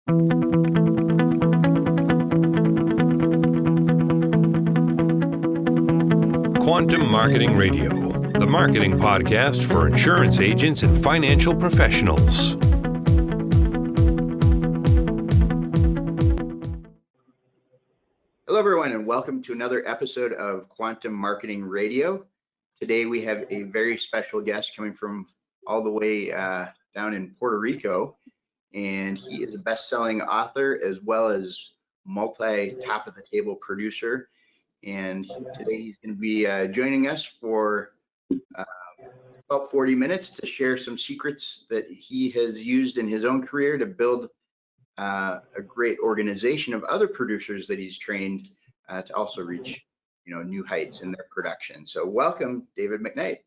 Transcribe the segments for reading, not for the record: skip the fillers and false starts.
Quantum Marketing Radio, the marketing podcast for insurance agents and financial professionals. Hello, everyone, and welcome to another episode of Quantum Marketing Radio. Today, we have a very special guest coming from all the way down in Puerto Rico, and he is a best-selling author as well as multi-top-of-the-table producer. And today, he's going to be joining us for about 40 minutes to share some secrets that he has used in his own career to build a great organization of other producers that he's trained to also reach, new heights in their production. So welcome, David McKnight.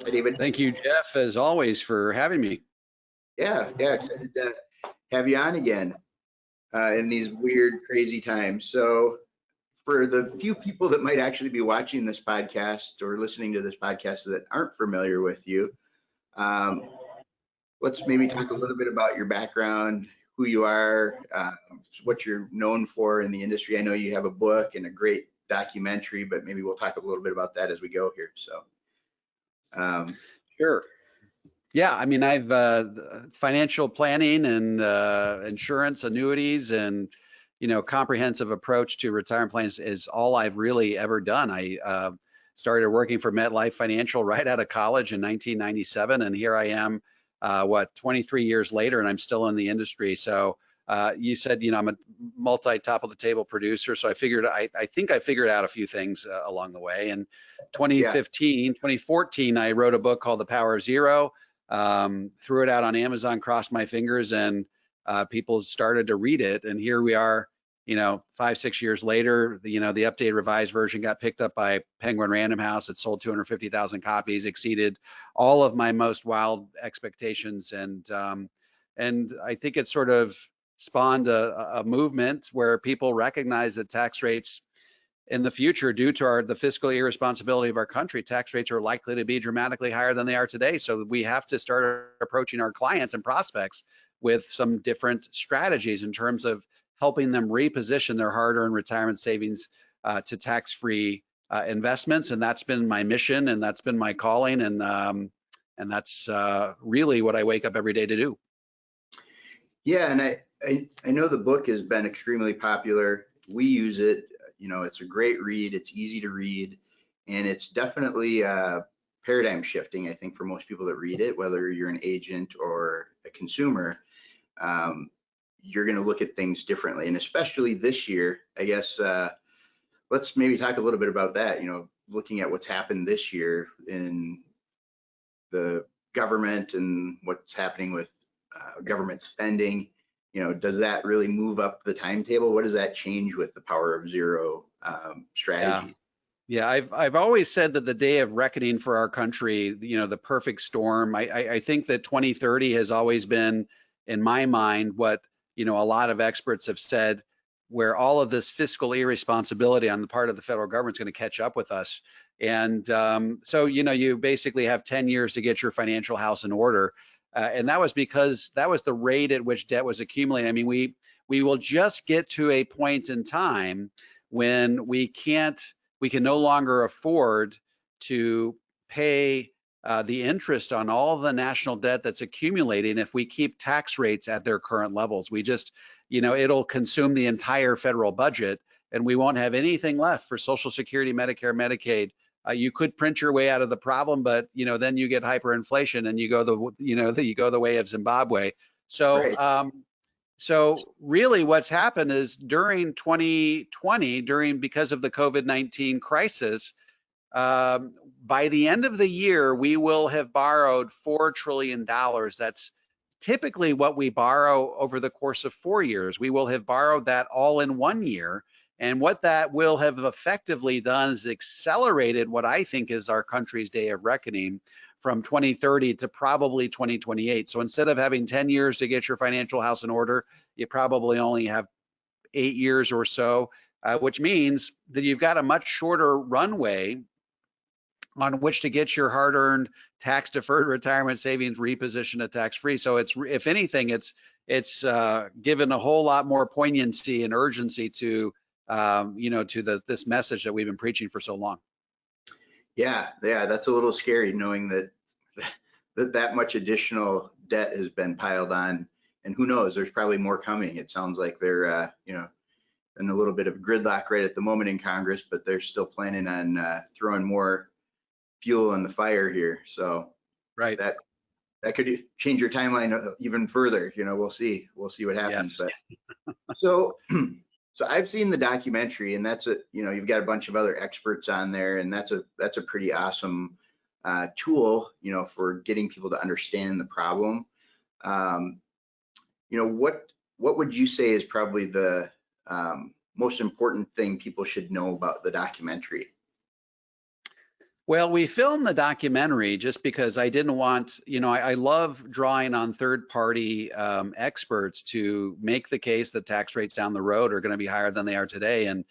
Hi, David. Thank you, Jeff, as always, for having me. Yeah, excited to have you on again in these weird, crazy times. So for the few people that might actually be watching this podcast or listening to this podcast that aren't familiar with you, let's maybe talk a little bit about your background, who you are, what you're known for in the industry. I know you have a book and a great documentary, but maybe we'll talk a little bit about that as we go here. So, Sure. Yeah, I mean, I've financial planning and insurance, annuities, and comprehensive approach to retirement plans is all I've really ever done. I started working for McKnight Financial right out of college in 1997, and here I am, 23 years later, and I'm still in the industry. So you said, I'm a multi-top of the table producer. So I think I figured out a few things along the way. In 2014, I wrote a book called The Power of Zero, threw it out on Amazon, crossed my fingers, and people started to read it. And here we are, 5-6 years later, the updated revised version got picked up by Penguin Random House. It sold 250,000 copies, exceeded all of my most wild expectations. And I think it sort of spawned a movement where people recognize that tax rates in the future, due to the fiscal irresponsibility of our country, tax rates are likely to be dramatically higher than they are today. So we have to start approaching our clients and prospects with some different strategies in terms of helping them reposition their hard-earned retirement savings to tax-free investments. And that's been my mission, and that's been my calling, and that's really what I wake up every day to do. Yeah, and I know the book has been extremely popular. We use it. It's a great read. It's easy to read, and it's definitely paradigm shifting, I think, for most people that read it, whether you're an agent or a consumer. You're going to look at things differently, and especially this year, I guess. Let's maybe talk a little bit about that. Looking at what's happened this year in the government and what's happening with government spending. Does that really move up the timetable? What does that change with the Power of Zero strategy? Yeah, I've always said that the day of reckoning for our country, the perfect storm. I think that 2030 has always been, in my mind, what a lot of experts have said, where all of this fiscal irresponsibility on the part of the federal government is going to catch up with us. And so you basically have 10 years to get your financial house in order. And that was because that was the rate at which debt was accumulating. I mean, we will just get to a point in time when we can no longer afford to pay the interest on all the national debt that's accumulating if we keep tax rates at their current levels. We just, it'll consume the entire federal budget, and we won't have anything left for Social Security, Medicare, Medicaid. You could print your way out of the problem, but then you get hyperinflation and you go the way of Zimbabwe. So right. So really what's happened is during 2020, because of the COVID-19 crisis, by the end of the year, we will have borrowed $4 trillion. That's typically what we borrow over the course of 4 years. We will have borrowed that all in 1 year. And what that will have effectively done is accelerated what I think is our country's day of reckoning from 2030 to probably 2028. So instead of having 10 years to get your financial house in order, you probably only have 8 years or so, which means that you've got a much shorter runway on which to get your hard-earned tax-deferred retirement savings repositioned to tax-free. So it's, if anything, it's it's given a whole lot more poignancy and urgency to to this message that we've been preaching for so long. Yeah, that's a little scary knowing that that much additional debt has been piled on, and who knows, there's probably more coming. It sounds like they're in a little bit of gridlock right at the moment in Congress, but they're still planning on throwing more fuel on the fire here. So Right. that could change your timeline even further. We'll see what happens. Yes. But so I've seen the documentary, and that's you've got a bunch of other experts on there, and that's a pretty awesome tool, for getting people to understand the problem. What would you say is probably the most important thing people should know about the documentary? Well, we filmed the documentary just because I didn't want, I love drawing on third-party experts to make the case that tax rates down the road are going to be higher than they are today. And,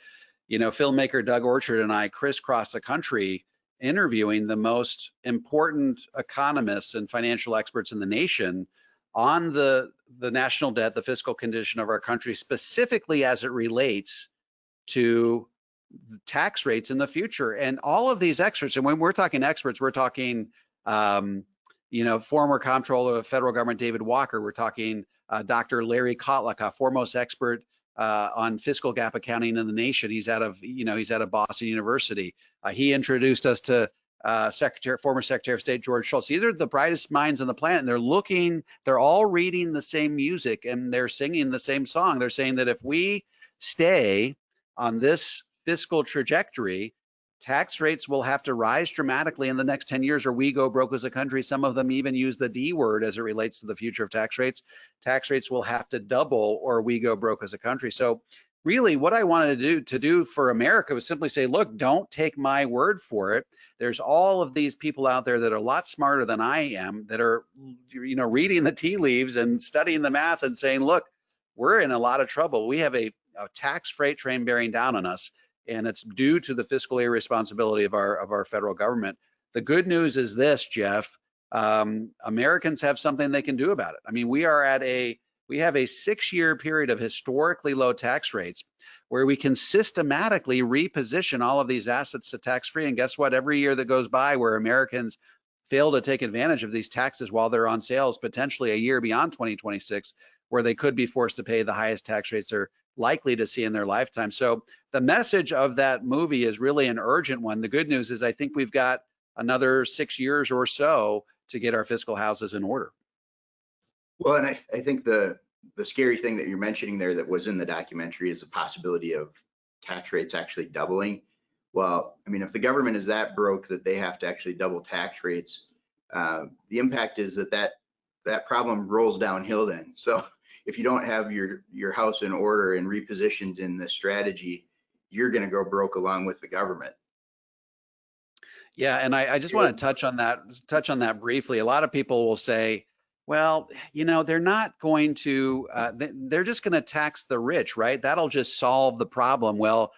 filmmaker Doug Orchard and I crisscross the country interviewing the most important economists and financial experts in the nation on the national debt, the fiscal condition of our country, specifically as it relates to tax rates in the future. And all of these experts, and when we're talking experts, we're talking, former comptroller of federal government David Walker. We're talking Dr. Larry Kotlik, a foremost expert on fiscal gap accounting in the nation. He's out of Boston University. He introduced us to former Secretary of State George Shultz. These are the brightest minds on the planet, and they're all reading the same music and they're singing the same song. They're saying that if we stay on this fiscal trajectory, tax rates will have to rise dramatically in the next 10 years or we go broke as a country. Some of them even use the D word as it relates to the future of tax rates. Tax rates will have to double or we go broke as a country. So really what I wanted to do for America was simply say, look, don't take my word for it. There's all of these people out there that are a lot smarter than I am, that are, reading the tea leaves and studying the math and saying, look, we're in a lot of trouble. We have a tax freight train bearing down on us, and it's due to the fiscal irresponsibility of our federal government. The good news is this, Jeff, Americans have something they can do about it. I mean, we have a 6-year period of historically low tax rates where we can systematically reposition all of these assets to tax-free. And guess what? Every year that goes by where Americans fail to take advantage of these taxes while they're on sales, potentially a year beyond 2026, where they could be forced to pay the highest tax rates they're likely to see in their lifetime. So the message of that movie is really an urgent one. The good news is I think we've got another 6 years or so to get our fiscal houses in order. Well, and I think the scary thing that you're mentioning there that was in the documentary is the possibility of tax rates actually doubling. Well, I mean, if the government is that broke that they have to actually double tax rates, the impact is that problem rolls downhill then. So if you don't have your house in order and repositioned in this strategy, you're going to go broke along with the government. Yeah, and I just want to touch on that briefly. A lot of people will say, well, they're not going to, they're just going to tax the rich, right? That'll just solve the problem. Well,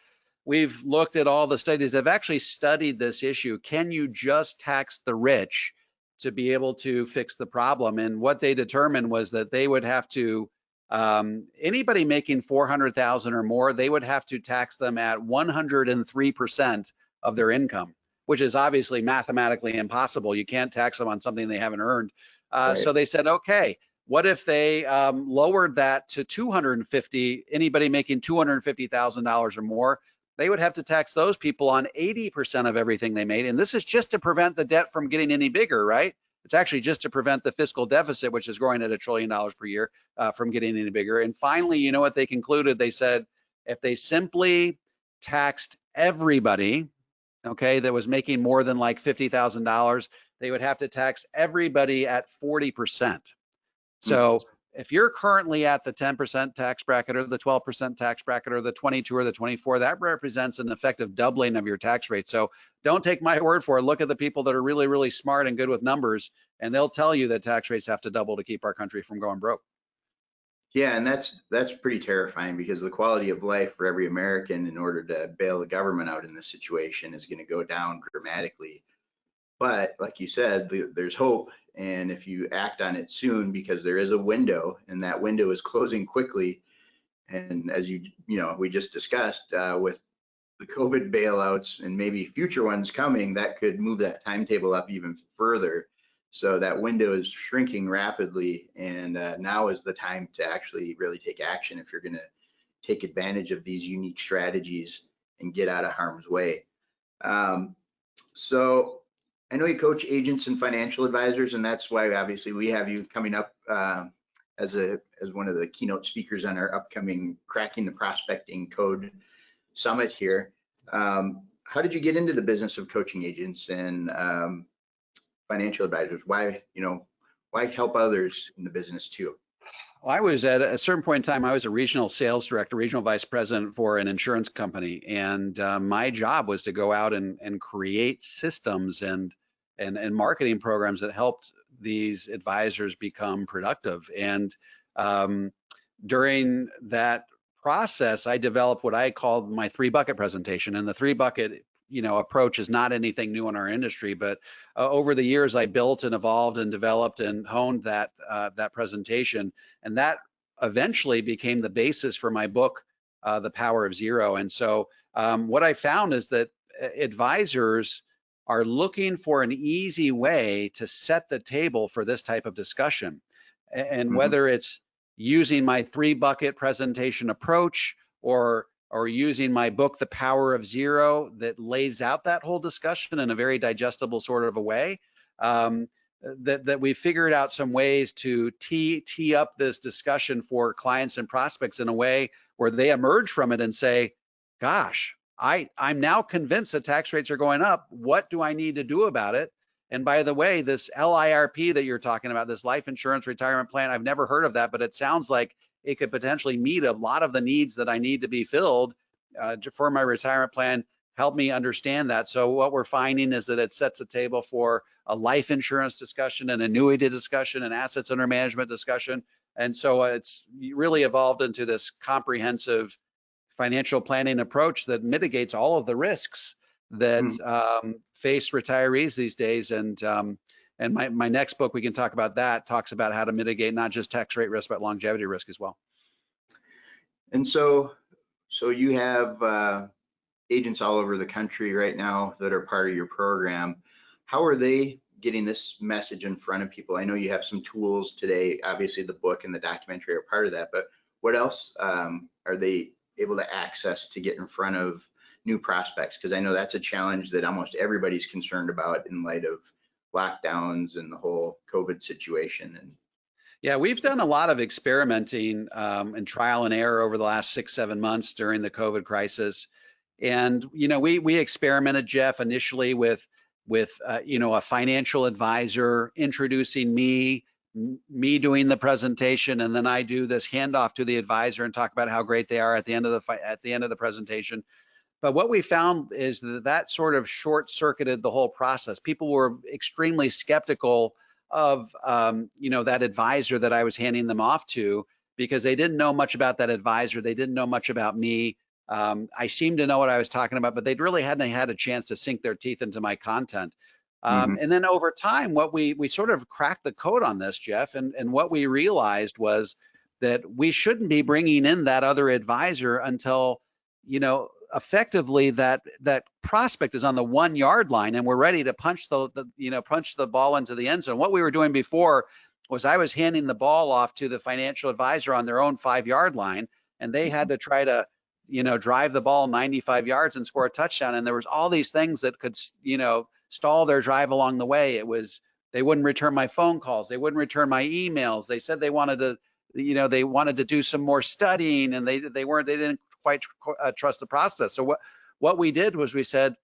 we've looked at all the studies. I've actually studied this issue. Can you just tax the rich to be able to fix the problem? And what they determined was that they would have to, anybody making 400,000 or more, they would have to tax them at 103% of their income, which is obviously mathematically impossible. You can't tax them on something they haven't earned. Right. So they said, okay, what if they lowered that to 250, anybody making $250,000 or more, they would have to tax those people on 80% of everything they made. And this is just to prevent the debt from getting any bigger, right? It's actually just to prevent the fiscal deficit, which is growing at $1 trillion per year, from getting any bigger. And finally, you know what they concluded? They said, if they simply taxed everybody, okay, that was making more than like $50,000, they would have to tax everybody at 40%. So if you're currently at the 10% tax bracket or the 12% tax bracket or the 22 or the 24, that represents an effective doubling of your tax rate. So don't take my word for it. Look at the people that are really, really smart and good with numbers, and they'll tell you that tax rates have to double to keep our country from going broke. Yeah, and that's pretty terrifying because the quality of life for every American in order to bail the government out in this situation is going to go down dramatically. But like you said, there's hope, And if you act on it soon, because there is a window and that window is closing quickly. And as we just discussed with the COVID bailouts and maybe future ones coming, that could move that timetable up even further. So that window is shrinking rapidly, and now is the time to actually really take action if you're going to take advantage of these unique strategies and get out of harm's way. So I know you coach agents and financial advisors, and that's why obviously we have you coming up as one of the keynote speakers on our upcoming Cracking the Prospecting Code Summit here. How did you get into the business of coaching agents and financial advisors? Why help others in the business too? Well, I was at a certain point in time, I was a regional sales director, regional vice president for an insurance company. And my job was to go out and create systems and marketing programs that helped these advisors become productive. And during that process, I developed what I called my 3-bucket presentation. And the 3-bucket approach is not anything new in our industry, but over the years I built and evolved and developed and honed that presentation, and that eventually became the basis for my book, The Power of Zero. And so what I found is that advisors are looking for an easy way to set the table for this type of discussion, and whether it's using my 3-bucket presentation approach or using my book, The Power of Zero, that lays out that whole discussion in a very digestible sort of a way, that we figured out some ways to tee up this discussion for clients and prospects in a way where they emerge from it and say, gosh, I'm now convinced that tax rates are going up. What do I need to do about it? And by the way, this LIRP that you're talking about, this life insurance retirement plan, I've never heard of that, but it sounds like it could potentially meet a lot of the needs that I need to be filled for my retirement plan. Help me understand that. So what we're finding is that it sets the table for a life insurance discussion, an annuity discussion, an assets under management discussion. And so it's really evolved into this comprehensive financial planning approach that mitigates all of the risks that face retirees these days. And my next book, we can talk about that, talks about how to mitigate not just tax rate risk, but longevity risk as well. And so you have agents all over the country right now that are part of your program. How are they getting this message in front of people? I know you have some tools today. Obviously, the book and the documentary are part of that, but what else are they able to access to get in front of new prospects? Because I know that's a challenge that almost everybody's concerned about in light of lockdowns and the whole COVID situation. And yeah, we've done a lot of experimenting and trial and error over the last 6-7 months during the COVID crisis. And we experimented, Jeff, initially with a financial advisor introducing me doing the presentation, and then I do this handoff to the advisor and talk about how great they are at the end of the presentation. But what we found is that sort of short-circuited the whole process. People were extremely skeptical of that advisor that I was handing them off to, because they didn't know much about that advisor. They didn't know much about me. I seemed to know what I was talking about, but they really hadn't had a chance to sink their teeth into my content. And then over time, what we sort of cracked the code on this, Jeff, and what we realized was that we shouldn't be bringing in that other advisor until, effectively that prospect is on the 1-yard line and we're ready to punch the ball into the end zone. What we were doing before was I was handing the ball off to the financial advisor on their own 5-yard line, and they had to try to drive the ball 95 yards and score a touchdown. And there was all these things that could, stall their drive along the way. It was, they wouldn't return my phone calls. They wouldn't return my emails. They said they wanted to do some more studying, and they didn't quite trust the process. So what we did was we said,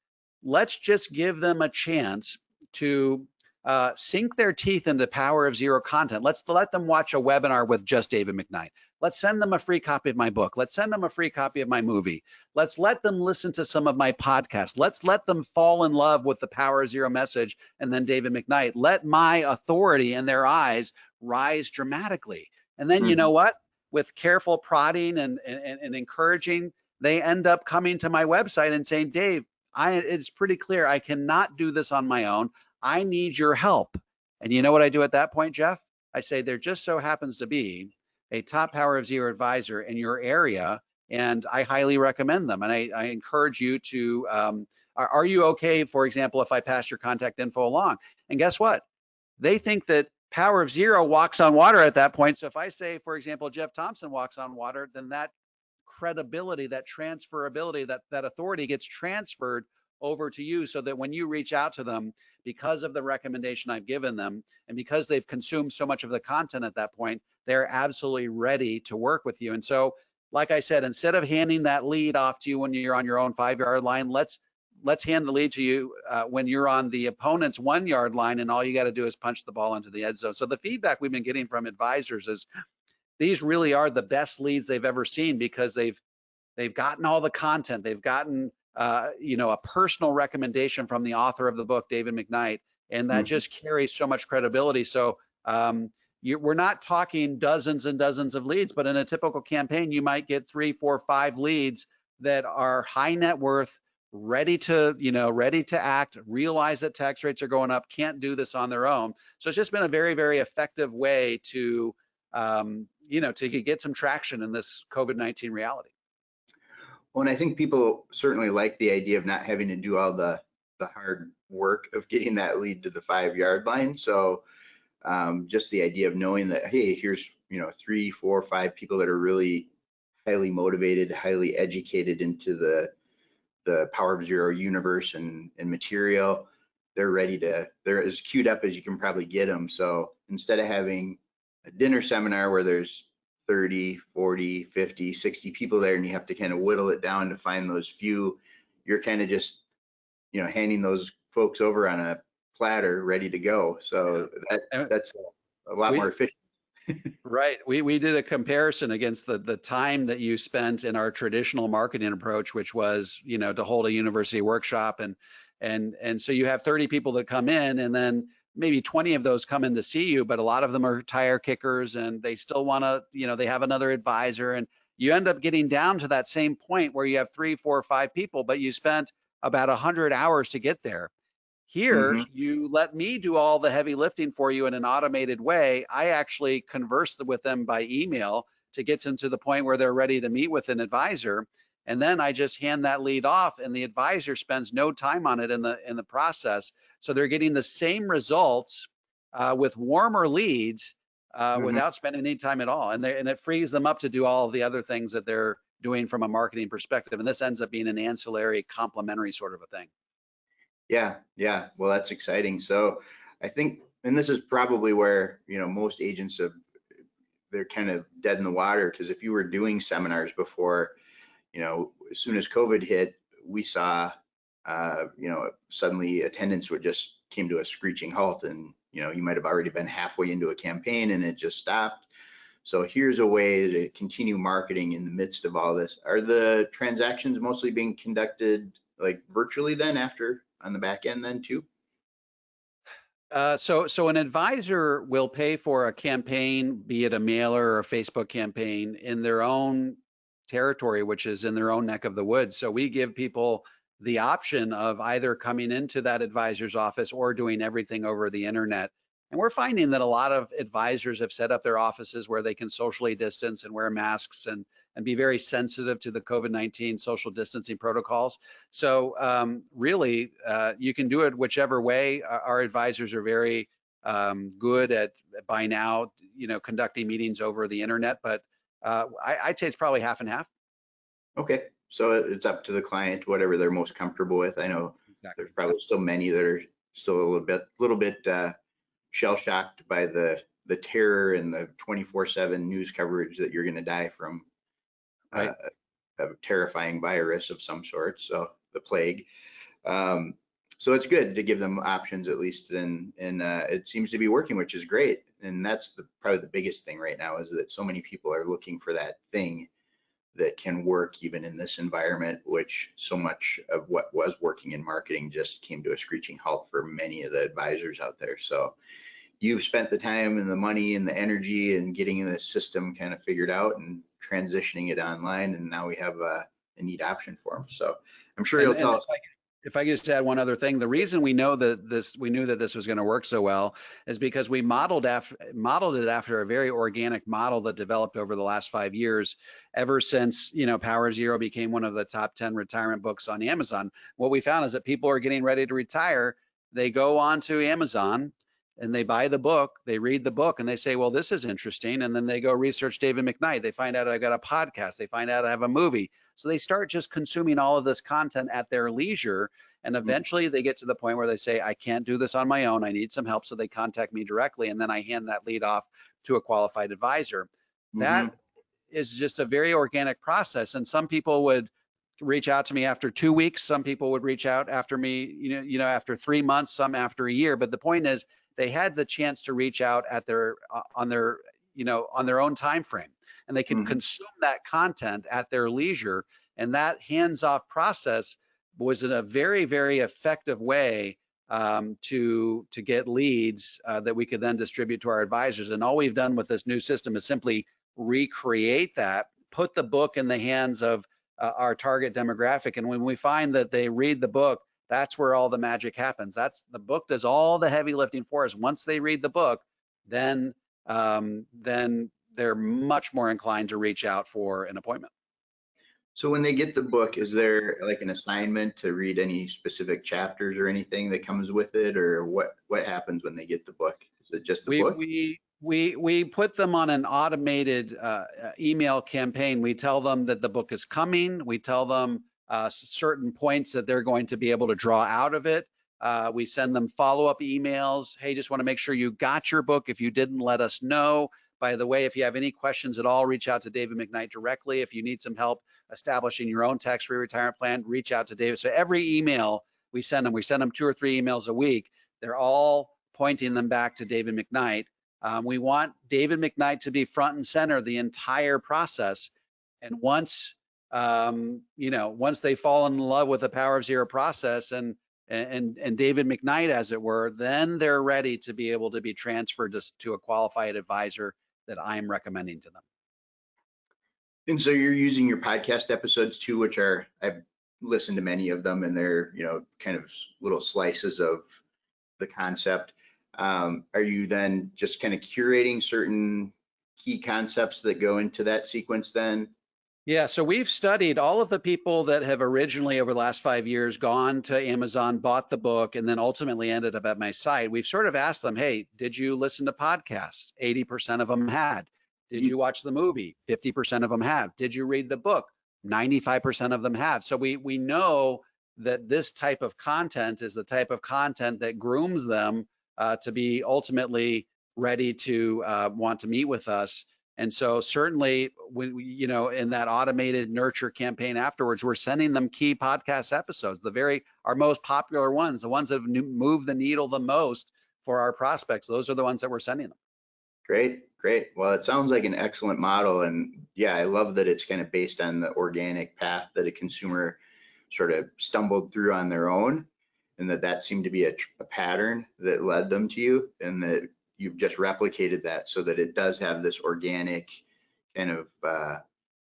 let's just give them a chance to sink their teeth into Power of Zero content. Let's let them watch a webinar with just David McKnight. Let's send them a free copy of my book. Let's send them a free copy of my movie. Let's let them listen to some of my podcasts. Let's let them fall in love with the Power of Zero message and then David McKnight. Let my authority in their eyes rise dramatically. And then you know what? With careful prodding and encouraging, they end up coming to my website and saying, Dave, it's pretty clear I cannot do this on my own. I need your help. And you know what I do at that point, Jeff? I say there just so happens to be a top Power of Zero advisor in your area, and I highly recommend them. And I encourage you to, are you okay, for example, if I pass your contact info along? And guess what? They think that Power of Zero walks on water at that point. So if I say, for example, Jeff Thompson walks on water, then that credibility, that transferability, that authority gets transferred over to you, so that when you reach out to them, because of the recommendation I've given them and because they've consumed so much of the content at that point, they're absolutely ready to work with you. And so, like I said, instead of handing that lead off to you when you're on your own 5-yard line, let's hand the lead to you when you're on the opponent's 1-yard line, and all you got to do is punch the ball into the end zone. So the feedback we've been getting from advisors is these really are the best leads they've ever seen, because they've gotten all the content, they've gotten a personal recommendation from the author of the book, David McKnight, and that just carries so much credibility. So we're not talking dozens and dozens of leads, but in a typical campaign, you might get 3, 4, 5 leads that are high net worth, ready to act, realize that tax rates are going up, can't do this on their own. So it's just been a very, very effective way to to get some traction in this COVID-19 reality. Well, and I think people certainly like the idea of not having to do all the hard work of getting that lead to the 5-yard line. So just the idea of knowing that, hey, here's 3, 4, 5 people that are really highly motivated, highly educated into the Power of Zero universe and material. They're as queued up as you can probably get them. So instead of having a dinner seminar where there's 30, 40, 50, 60 people there, and you have to kind of whittle it down to find those few, you're kind of just, handing those folks over on a platter ready to go. So that's a lot more efficient. Right. We did a comparison against the time that you spent in our traditional marketing approach, which was, to hold a university workshop, and so you have 30 people that come in, and then maybe 20 of those come in to see you, but a lot of them are tire kickers, and they still want to, they have another advisor, and you end up getting down to that same point where you have 3, 4, 5 people, but you spent about 100 hours to get there. Here, you let me do all the heavy lifting for you in an automated way. I actually converse with them by email to get them to the point where they're ready to meet with an advisor. And then I just hand that lead off, and the advisor spends no time on it in the process. So they're getting the same results with warmer leads without spending any time at all. And it frees them up to do all of the other things that they're doing from a marketing perspective. And this ends up being an ancillary, complementary sort of a thing. Yeah. Well, that's exciting. So I think, and this is probably where, most agents they're kind of dead in the water, because if you were doing seminars before, as soon as COVID hit, we saw, suddenly attendance just came to a screeching halt, and, you might have already been halfway into a campaign and it just stopped. So here's a way to continue marketing in the midst of all this. Are the transactions mostly being conducted like virtually then after on the back end then too? So an advisor will pay for a campaign, be it a mailer or a Facebook campaign, in their own territory, which is in their own neck of the woods. So we give people the option of either coming into that advisor's office or doing everything over the internet. And we're finding that a lot of advisors have set up their offices where they can socially distance and wear masks and be very sensitive to the COVID-19 social distancing protocols. So really, you can do it whichever way. Our advisors are very good at, by now, conducting meetings over the internet, but I'd say it's probably half and half. Okay, so it's up to the client, whatever they're most comfortable with. I know there's probably still many that are still a little bit shell shocked by the terror and the 24/7 news coverage that you're going to die from a terrifying virus of some sort, so the plague. So it's good to give them options at least, and it seems to be working, which is great. And that's probably the biggest thing right now, is that so many people are looking for that thing that can work even in this environment, which so much of what was working in marketing just came to a screeching halt for many of the advisors out there. So you've spent the time and the money and the energy and getting the system kind of figured out and transitioning it online, and now we have a neat option for them. So I'm sure you'll tell us. if I could just add one other thing, the reason we knew that this was going to work so well is because we modeled it after a very organic model that developed over the last 5 years, ever since, Power of Zero became one of the top 10 retirement books on Amazon. What we found is that people are getting ready to retire. They go onto Amazon and they buy the book, they read the book, and they say, well, this is interesting. And then they go research David McKnight. They find out I got a podcast. They find out I have a movie. So they start just consuming all of this content at their leisure. And eventually they get to the point where they say, I can't do this on my own. I need some help. So they contact me directly. And then I hand that lead off to a qualified advisor. Mm-hmm. That is just a very organic process. And some people would reach out to me after 2 weeks. Some people would reach out after me, after 3 months, some after a year. But the point is, they had the chance to reach out at their on their own time frame, and they can Mm-hmm. consume that content at their leisure. And that hands-off process was in a very, very effective way to get leads that we could then distribute to our advisors. And all we've done with this new system is simply recreate that, put the book in the hands of our target demographic. And when we find that they read the book, that's where all the magic happens. That's the book does all the heavy lifting for us. Once they read the book, then they're much more inclined to reach out for an appointment. So when they get the book, is there like an assignment to read any specific chapters or anything that comes with it, or what happens when they get the book? Is it just the book? We put them on an automated email campaign. We tell them that the book is coming. We tell them certain points that they're going to be able to draw out of it. We send them follow-up emails. Hey, just want to make sure you got your book. If you didn't, let us know. By the way, if you have any questions at all, reach out to David McKnight directly. If you need some help establishing your own tax-free retirement plan, reach out to David. So every email we send them 2 or 3 emails a week. They're all pointing them back to David McKnight. We want David McKnight to be front and center the entire process. And once they fall in love with the Power of Zero process and David McKnight, as it were, then they're ready to be able to be transferred to a qualified advisor that I'm recommending to them. And so you're using your podcast episodes too, which I've listened to many of them, and they're, kind of little slices of the concept. Are you then just kind of curating certain key concepts that go into that sequence then? Yeah, so we've studied all of the people that have originally over the last 5 years gone to Amazon, bought the book, and then ultimately ended up at my site. We've sort of asked them, hey, did you listen to podcasts? 80% of them had. Did you watch the movie? 50% of them have. Did you read the book? 95% of them have. So we know that this type of content is the type of content that grooms them to be ultimately ready to want to meet with us. And so certainly, when in that automated nurture campaign afterwards, we're sending them key podcast episodes, our most popular ones, the ones that have moved the needle the most for our prospects. Those are the ones that we're sending them. Great. Well, it sounds like an excellent model. And yeah, I love that it's kind of based on the organic path that a consumer sort of stumbled through on their own, and that seemed to be a pattern that led them to you, and that you've just replicated that so that it does have this organic kind of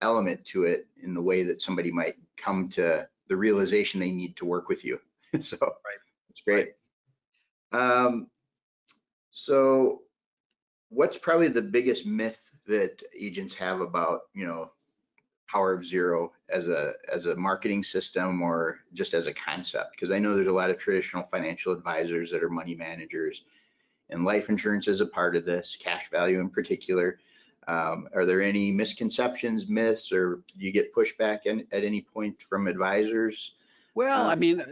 element to it in the way that somebody might come to the realization they need to work with you. So Right. It's great. So what's probably the biggest myth that agents have about, Power of Zero as a marketing system or just as a concept? Because I know there's a lot of traditional financial advisors that are money managers, and life insurance is a part of this, cash value in particular. Are there any misconceptions, myths, or do you get pushback at any point from advisors? Well, I mean,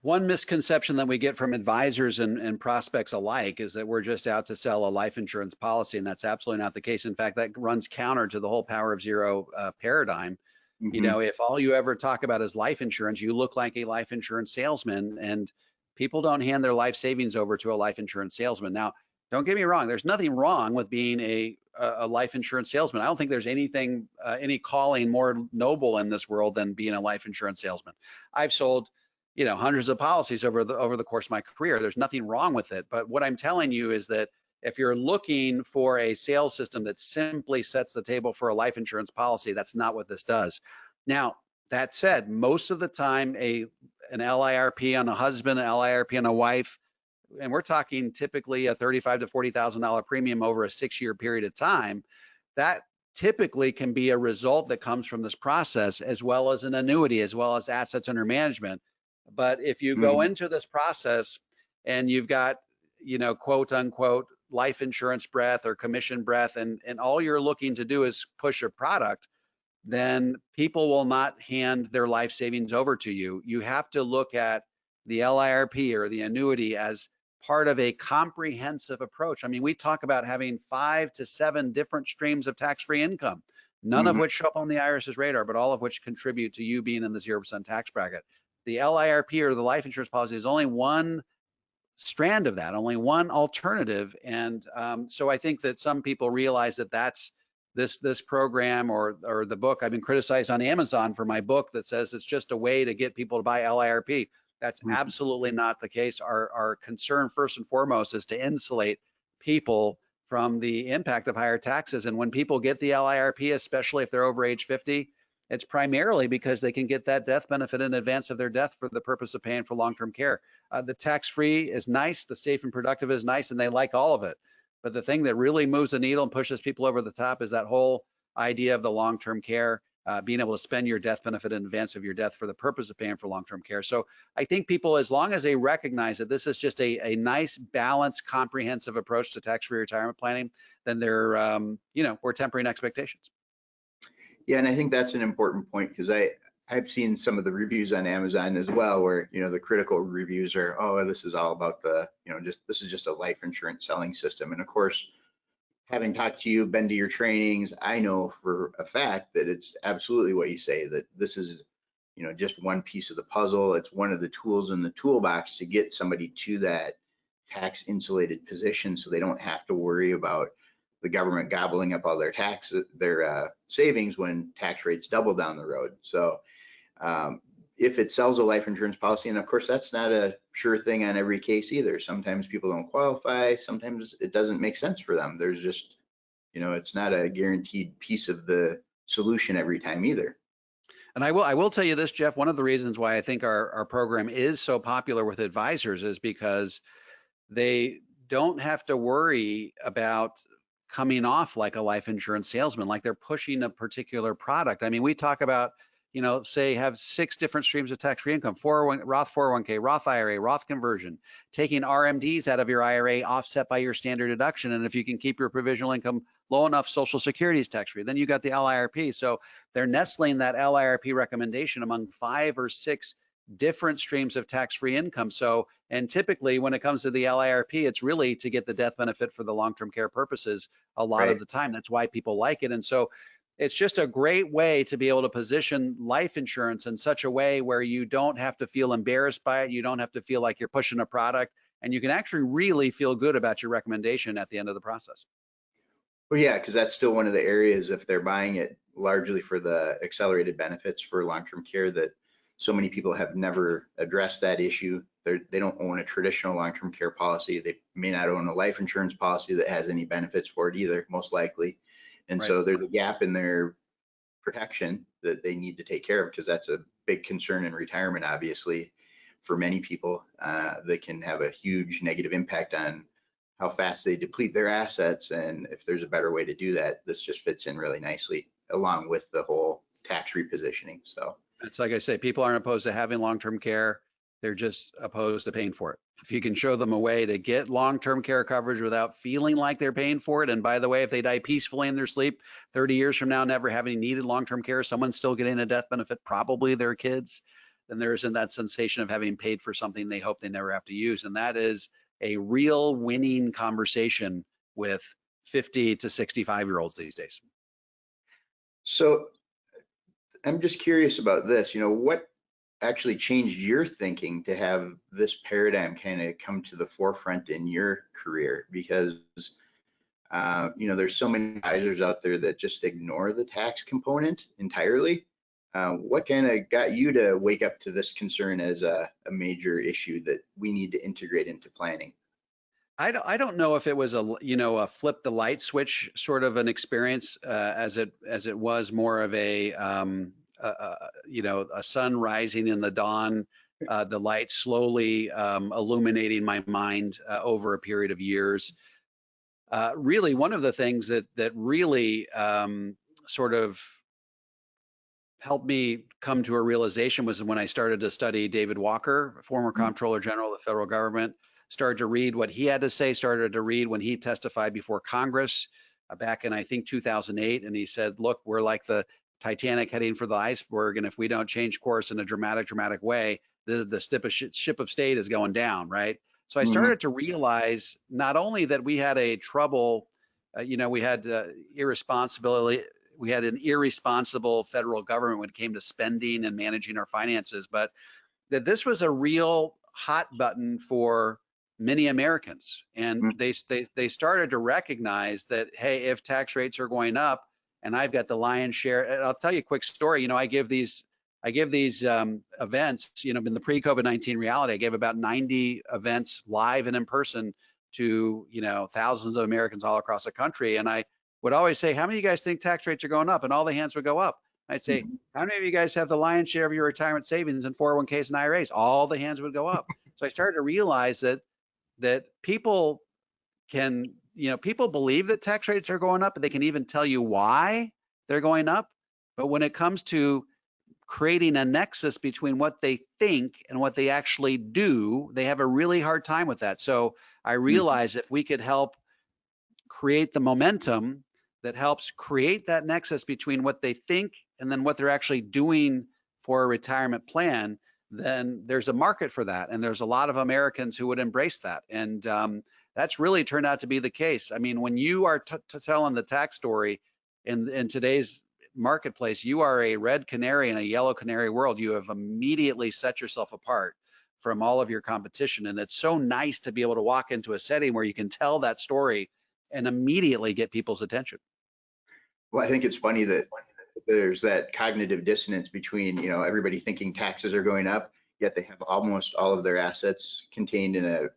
one misconception that we get from advisors and prospects alike is that we're just out to sell a life insurance policy, and that's absolutely not the case. In fact, that runs counter to the whole Power of Zero paradigm. If all you ever talk about is life insurance, you look like a life insurance salesman, and people don't hand their life savings over to a life insurance salesman. Now, don't get me wrong, there's nothing wrong with being a life insurance salesman. I don't think there's anything, any calling more noble in this world than being a life insurance salesman. I've sold, hundreds of policies over the course of my career. There's nothing wrong with it. But what I'm telling you is that if you're looking for a sales system that simply sets the table for a life insurance policy, that's not what this does. Now, That said, most of the time, an LIRP on a husband, an LIRP on a wife, and we're talking typically a $35,000 to $40,000 premium over a 6-year period of time, that typically can be a result that comes from this process, as well as an annuity, as well as assets under management. But if you go Mhm. into this process and you've got, quote unquote, life insurance breath or commission breath, and all you're looking to do is push a product, then people will not hand their life savings over to you. You have to look at the LIRP or the annuity as part of a comprehensive approach. I mean, we talk about having 5 to 7 different streams of tax-free income, none of Mhm. which show up on the IRS's radar, but all of which contribute to you being in the 0% tax bracket. The LIRP or the life insurance policy is only one strand of that, only one alternative. And so I think that some people realize that that's this program or the book. I've been criticized on Amazon for my book that says it's just a way to get people to buy LIRP. That's Mhm. absolutely not the case. Our concern first and foremost is to insulate people from the impact of higher taxes. And when people get the LIRP, especially if they're over age 50, it's primarily because they can get that death benefit in advance of their death for the purpose of paying for long-term care. The tax-free is nice, the safe and productive is nice, and they like all of it. But the thing that really moves the needle and pushes people over the top is that whole idea of the long-term care, being able to spend your death benefit in advance of your death for the purpose of paying for long-term care. So I think people, as long as they recognize that this is just a nice, balanced, comprehensive approach to tax-free retirement planning, then we're tempering expectations. Yeah, and I think that's an important point because I've seen some of the reviews on Amazon as well, where the critical reviews are, oh, this is all about just this is just a life insurance selling system. And of course, having talked to you, been to your trainings, I know for a fact that it's absolutely what you say, that this is just one piece of the puzzle. It's one of the tools in the toolbox to get somebody to that tax insulated position so they don't have to worry about the government gobbling up all their savings when tax rates double down the road. So if it sells a life insurance policy, and of course that's not a sure thing on every case either. Sometimes people don't qualify. Sometimes it doesn't make sense for them. There's just, it's not a guaranteed piece of the solution every time either. And I will tell you this, Jeff, one of the reasons why I think our program is so popular with advisors is because they don't have to worry about coming off like a life insurance salesman, like they're pushing a particular product. I mean, we talk about, say have 6 different streams of tax-free income, 401, Roth 401k, Roth IRA, Roth conversion, taking RMDs out of your IRA offset by your standard deduction. And if you can keep your provisional income low enough, Social Security is tax-free. Then you got the LIRP. So they're nestling that LIRP recommendation among 5 or 6 different streams of tax-free income. So, and typically when it comes to the LIRP, it's really to get the death benefit for the long-term care purposes a lot of Right. the time. That's why people like it. And so it's just a great way to be able to position life insurance in such a way where you don't have to feel embarrassed by it. You don't have to feel like you're pushing a product, and you can actually really feel good about your recommendation at the end of the process. Well, yeah, because that's still one of the areas, if they're buying it largely for the accelerated benefits for long-term care, that so many people have never addressed that issue. They don't own a traditional long-term care policy. They may not own a life insurance policy that has any benefits for it either, most likely. And Right. so there's a gap in their protection that they need to take care of, because that's a big concern in retirement, obviously, for many people. That can have a huge negative impact on how fast they deplete their assets. And if there's a better way to do that, this just fits in really nicely along with the whole tax repositioning. So, It's like I say, people aren't opposed to having long-term care. They're just opposed to paying for it. If you can show them a way to get long-term care coverage without feeling like they're paying for it, and by the way, if they die peacefully in their sleep 30 years from now, never having needed long-term care, someone's still getting a death benefit, probably their kids, then there isn't that sensation of having paid for something they hope they never have to use. And that is a real winning conversation with 50 to 65-year-olds these days. so I'm just curious about this. What actually changed your thinking to have this paradigm kind of come to the forefront in your career? Because there's so many advisors out there that just ignore the tax component entirely. What kind of got you to wake up to this concern as a major issue that we need to integrate into planning? I don't know if it was a flip the light switch sort of an experience as it was more of a sun rising in the dawn, the light slowly illuminating my mind over a period of years. Really, one of the things that really sort of helped me come to a realization was when I started to study David Walker, former Comptroller General of the federal government, started to read what he had to say, started to read when he testified before Congress back in, I think, 2008. And he said, look, we're like the Titanic heading for the iceberg. And if we don't change course in a dramatic way, the ship of state is going down, right? So I started to realize not only that we had a trouble, we had irresponsibility, we had an irresponsible federal government when it came to spending and managing our finances, but that this was a real hot button for many Americans. And they started to recognize that, hey, if tax rates are going up and I've got the lion's share, and I'll tell you a quick story. I give these events, in the pre-COVID-19 reality, I gave about 90 events live and in person to, thousands of Americans all across the country. And I would always say, how many of you guys think tax rates are going up? And all the hands would go up. I'd say, how many of you guys have the lion's share of your retirement savings in 401ks and IRAs? All the hands would go up. So I started to realize that people can, people believe that tax rates are going up, and they can even tell you why they're going up. But when it comes to creating a nexus between what they think and what they actually do, they have a really hard time with that. So I realized if we could help create the momentum that helps create that nexus between what they think and then what they're actually doing for a retirement plan, then there's a market for that. And there's a lot of Americans who would embrace that. And that's really turned out to be the case. I mean, when you are telling the tax story in today's marketplace, you are a red canary in a yellow canary world. You have immediately set yourself apart from all of your competition. And it's so nice to be able to walk into a setting where you can tell that story and immediately get people's attention. Well, I think it's funny that there's that cognitive dissonance between, everybody thinking taxes are going up, yet they have almost all of their assets contained in a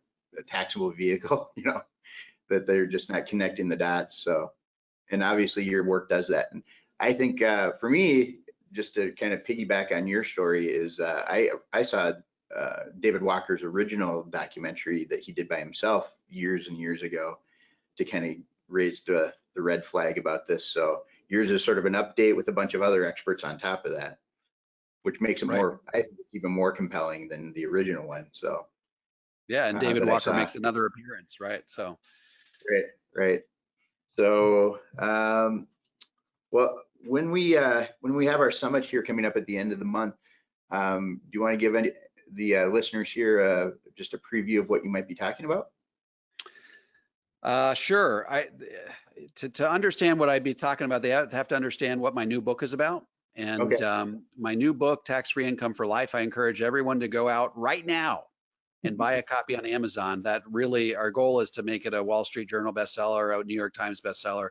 taxable vehicle, that they're just not connecting the dots. So, and obviously your work does that. And I think for me, just to kind of piggyback on your story, is I saw David Walker's original documentary that he did by himself years and years ago to kind of raise the red flag about this. So yours is sort of an update with a bunch of other experts on top of that, which makes it more, I think, even more compelling than the original one. So yeah, and David Walker makes another appearance, right? So right. So well, when we have our summit here coming up at the end of the month, do you want to give the listeners here just a preview of what you might be talking about? Sure. To understand what I'd be talking about, they have to understand what my new book is about. And my new book, Tax-Free Income for Life, I encourage everyone to go out right now and buy a copy on Amazon. That really, our goal is to make it a Wall Street Journal bestseller, a New York Times bestseller.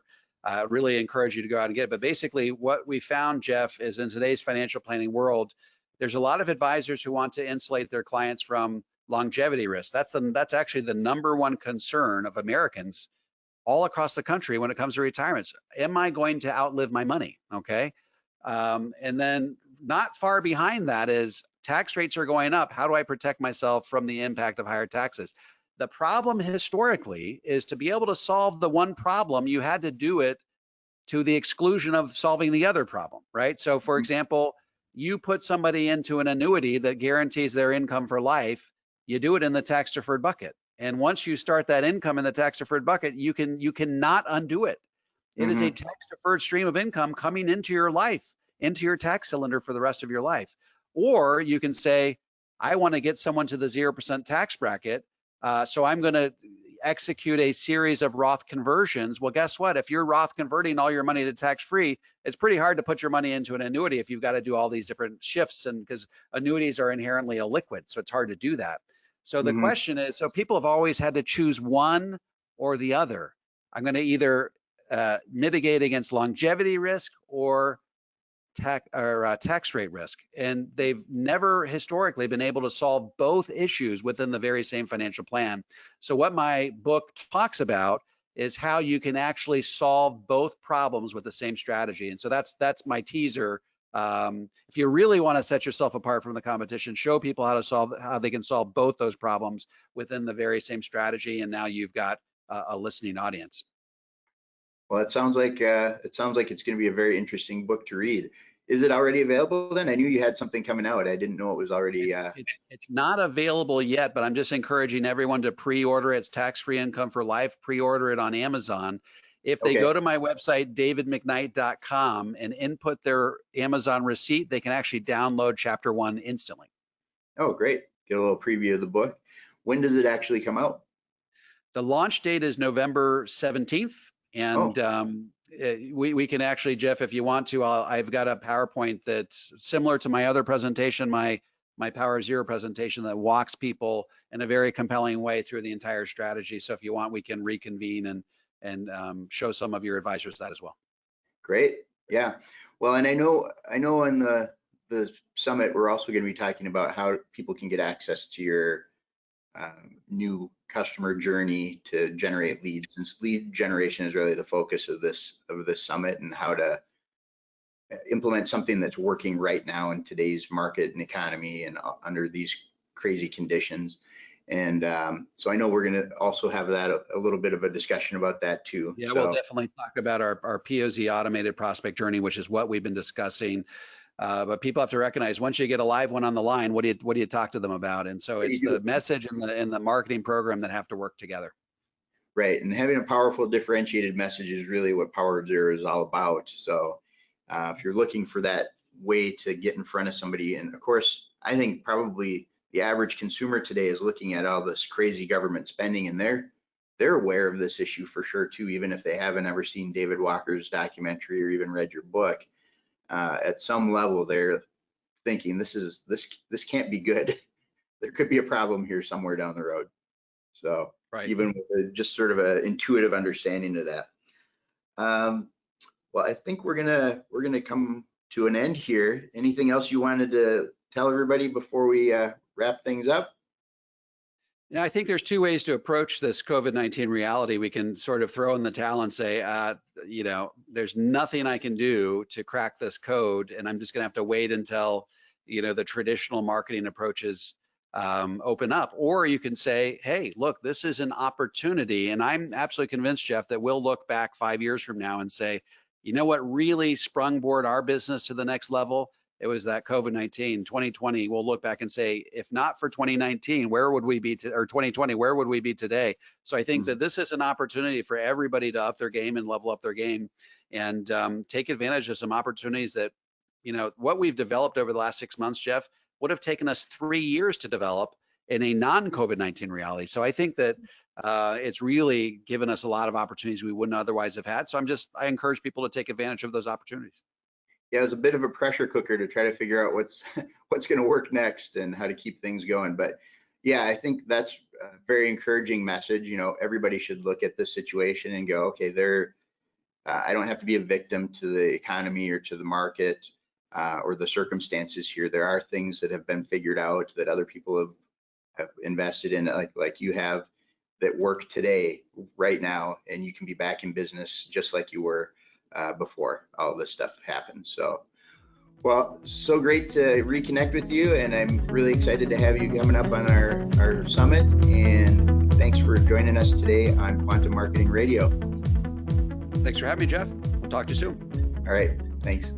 Really encourage you to go out and get it. But basically what we found, Jeff, is in today's financial planning world, there's a lot of advisors who want to insulate their clients from longevity risk. That's actually the number one concern of Americans all across the country when it comes to retirements. Am I going to outlive my money? Okay. And then not far behind that is tax rates are going up. How do I protect myself from the impact of higher taxes? The problem historically is to be able to solve the one problem, you had to do it to the exclusion of solving the other problem, right? So for example, you put somebody into an annuity that guarantees their income for life, you do it in the tax deferred bucket. And once you start that income in the tax deferred bucket, you cannot undo it. It is a tax deferred stream of income coming into your life, into your tax cylinder for the rest of your life. Or you can say, I want to get someone to the 0% tax bracket, so I'm going to execute a series of Roth conversions. Well, guess what? If you're Roth converting all your money to tax-free, it's pretty hard to put your money into an annuity if you've got to do all these different shifts, and because annuities are inherently illiquid, so it's hard to do that. So the question is, so people have always had to choose one or the other. I'm going to either mitigate against longevity risk or tax rate risk, and they've never historically been able to solve both issues within the very same financial plan. So what my book talks about is how you can actually solve both problems with the same strategy. And so that's my teaser If you really want to set yourself apart from the competition, show people how they can solve both those problems within the very same strategy, and now you've got a listening audience. Well, it sounds like it's going to be a very interesting book to read. Is it already available then? I knew you had something coming out. I didn't know it was already. It's not available yet, but I'm just encouraging everyone to pre-order. It's tax-free income for life. Pre-order it on Amazon. If they go to my website, davidmcknight.com, and input their Amazon receipt, they can actually download chapter 1 instantly. Oh, great. Get a little preview of the book. When does it actually come out? The launch date is November 17th. And we can actually, Jeff, if you want to, I've got a PowerPoint that's similar to my other presentation, my Power Zero presentation, that walks people in a very compelling way through the entire strategy. So if you want, we can reconvene and show some of your advisors that as well. Great. Yeah. Well, and I know in the summit, we're also going to be talking about how people can get access to your new customer journey to generate leads, since lead generation is really the focus of this summit, and how to implement something that's working right now in today's market and economy and under these crazy conditions. And so I know we're going to also have that a little bit of a discussion about that too. Yeah, we'll definitely talk about our POZ automated prospect journey, which is what we've been discussing. But people have to recognize, once you get a live one on the line, what do you talk to them about? And so it's the message and the marketing program that have to work together. Right, and having a powerful differentiated message is really what Power Zero is all about. So if you're looking for that way to get in front of somebody, and of course, I think probably the average consumer today is looking at all this crazy government spending, and they're aware of this issue for sure too, even if they haven't ever seen David Walker's documentary or even read your book. At some level, they're thinking this can't be good. There could be a problem here somewhere down the road. So even with just sort of an intuitive understanding of that. Well, I think we're gonna come to an end here. Anything else you wanted to tell everybody before we wrap things up? Yeah, I think there's two ways to approach this COVID-19 reality. We can sort of throw in the towel and say, there's nothing I can do to crack this code, and I'm just going to have to wait until, the traditional marketing approaches open up. Or you can say, hey, look, this is an opportunity. And I'm absolutely convinced, Jeff, that we'll look back 5 years from now and say, you know what really sprungboard our business to the next level? It was that COVID-19. 2020, we'll look back and say, if not for 2019, where would we be or 2020, where would we be today? So I think that this is an opportunity for everybody to up their game and level up their game, and take advantage of some opportunities that, what we've developed over the last 6 months, Jeff, would have taken us 3 years to develop in a non-COVID-19 reality. So I think that it's really given us a lot of opportunities we wouldn't otherwise have had. So I encourage people to take advantage of those opportunities. Yeah, it was a bit of a pressure cooker to try to figure out what's going to work next and how to keep things going. But yeah, I think that's a very encouraging message. Everybody should look at this situation and go, okay, I don't have to be a victim to the economy or to the market or the circumstances here. There are things that have been figured out that other people have invested in, like you have, that work today, right now, and you can be back in business just like you were before all this stuff happened. So, well, so great to reconnect with you, and I'm really excited to have you coming up on our summit. And thanks for joining us today on Quantum Marketing Radio. Thanks for having me, Jeff. We'll talk to you soon. All right, thanks.